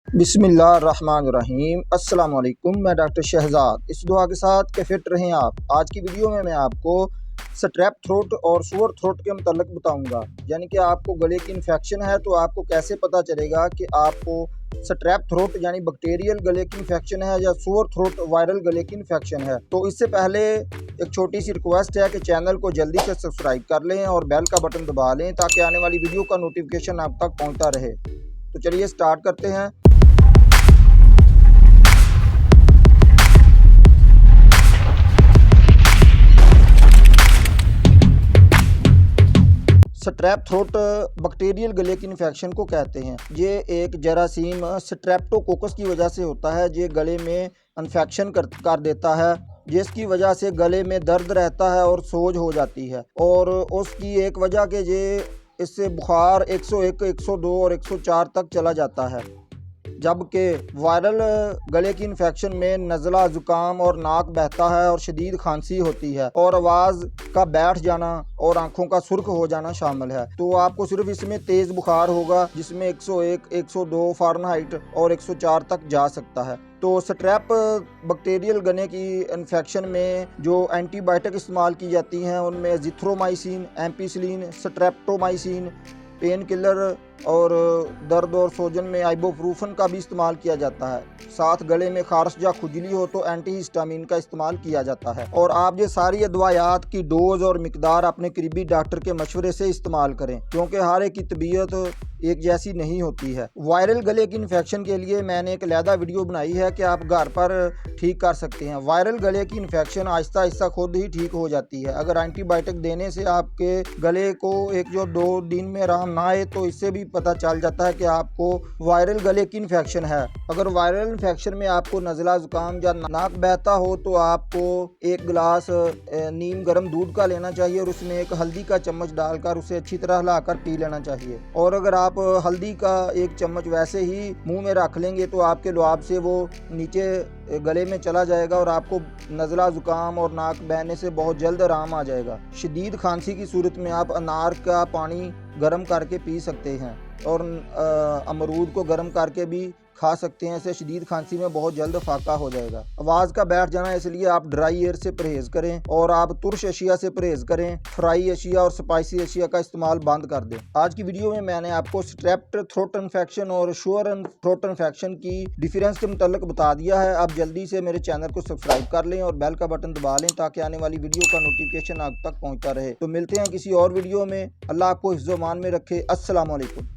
बिस्मिल्लाहिर्रहमानिर्रहीम। अस्सलाम वालेकुम। मैं डॉक्टर शहजाद इस दुआ के साथ कि फिट रहें आप। आज की वीडियो में मैं आपको स्ट्रेप थ्रोट और सुअर थ्रोट के मतलब बताऊंगा। यानी कि आपको गले की इन्फेक्शन है तो आपको कैसे पता चलेगा कि आपको स्ट्रेप थ्रोट यानी बैक्टीरियल गले की इन्फेक्शन है या सुअर थ्रोट वायरल गले की इन्फेक्शन है। तो इससे पहले एक छोटी सी रिक्वेस्ट है कि चैनल को जल्दी से सब्सक्राइब कर लें और बेल का बटन दबा लें ताकि आने वाली वीडियो का नोटिफिकेशन आप तक पहुँचता रहे। तो चलिए स्टार्ट करते हैं। स्ट्रेप थ्रोट बैक्टीरियल गले की इन्फेक्शन को कहते हैं। ये एक जरासीम स्ट्रेप्टोकोकस की वजह से होता है। ये गले में इन्फेक्शन कर देता है जिसकी वजह से गले में दर्द रहता है और सोज हो जाती है। और उसकी एक वजह के ये इससे बुखार 101, 102 और 104 तक चला जाता है। जबकि वायरल गले की इन्फेक्शन में नज़ला, ज़ुकाम और नाक बहता है और शदीद खांसी होती है और आवाज़ का बैठ जाना और आंखों का सुर्ख हो जाना शामिल है। तो आपको सिर्फ इसमें तेज़ बुखार होगा जिसमें 101, 102 फ़ारेनहाइट और 104 तक जा सकता है। तो स्ट्रेप बैक्टीरियल गले की इन्फेक्शन में जो एंटीबायोटिक इस्तेमाल की जाती हैं उनमें azithromycin, ampicillin, streptomycin, pain killer और दर्द और सोजन में आइबोप्रोफेन का भी इस्तेमाल किया जाता है। साथ गले में खारश या खुजली हो तो एंटीहिस्टामिन का इस्तेमाल किया जाता है। और आप ये सारी अदवायात की डोज और मिकदार अपने करीबी डॉक्टर के मशवरे से इस्तेमाल करें क्योंकि हर एक की तबीयत एक जैसी नहीं होती है। वायरल गले की इन्फेक्शन के लिए मैंने एक अलहदा वीडियो बनाई है कि आप घर पर ठीक कर सकते हैं। वायरल गले की इन्फेक्शन आहिस्ता आहिस्ता खुद ही ठीक हो जाती है। अगर एंटीबायोटिक देने से आपके गले को 1-2 दिन में आराम ना आए तो इससे भी पता चल जाता है कि आपको वायरल गले की इन्फेक्शन है। अगर वायरल इन्फेक्शन में आपको नज़ला, ज़ुकाम या नाक बहता हो तो आपको एक गिलास नीम गर्म दूध का लेना चाहिए और उसमें एक हल्दी का चम्मच डालकर उसे अच्छी तरह हिलाकर पी लेना चाहिए। और अगर आप हल्दी का एक चम्मच वैसे ही मुंह में रख लेंगे तो आपके लुआब से वो नीचे गले में चला जाएगा और आपको नज़ला, ज़ुकाम और नाक बहने से बहुत जल्द आराम आ जाएगा। शदीद खांसी की सूरत में आप अनार का पानी गर्म करके पी सकते हैं और अमरूद को गर्म करके भी खा सकते हैं। इससे शदीद खांसी में बहुत जल्द फाका हो जाएगा। आवाज़ का बैठ जाना, इसलिए आप ड्राई एयर से परहेज़ करें और आप तुर्श अशिया से परहेज़ करें। फ्राई अशिया और स्पाइसी अशिया का इस्तेमाल बंद कर दें। आज की वीडियो में मैंने आपको स्ट्रेप थ्रोट इन्फेक्शन और सुअर थ्रोट इन्फेक्शन की डिफरेंस के मुतालिक बता दिया है। आप जल्दी से मेरे चैनल को सब्सक्राइब कर लें और बेल का बटन दबा लें ताकि आने वाली वीडियो का नोटिफिकेशन आप तक पहुँचता रहे। तो मिलते हैं किसी और वीडियो में। अल्लाह आपको हिफ्ज़-ओ-मान में रखे। अस्सलाम वालेकुम।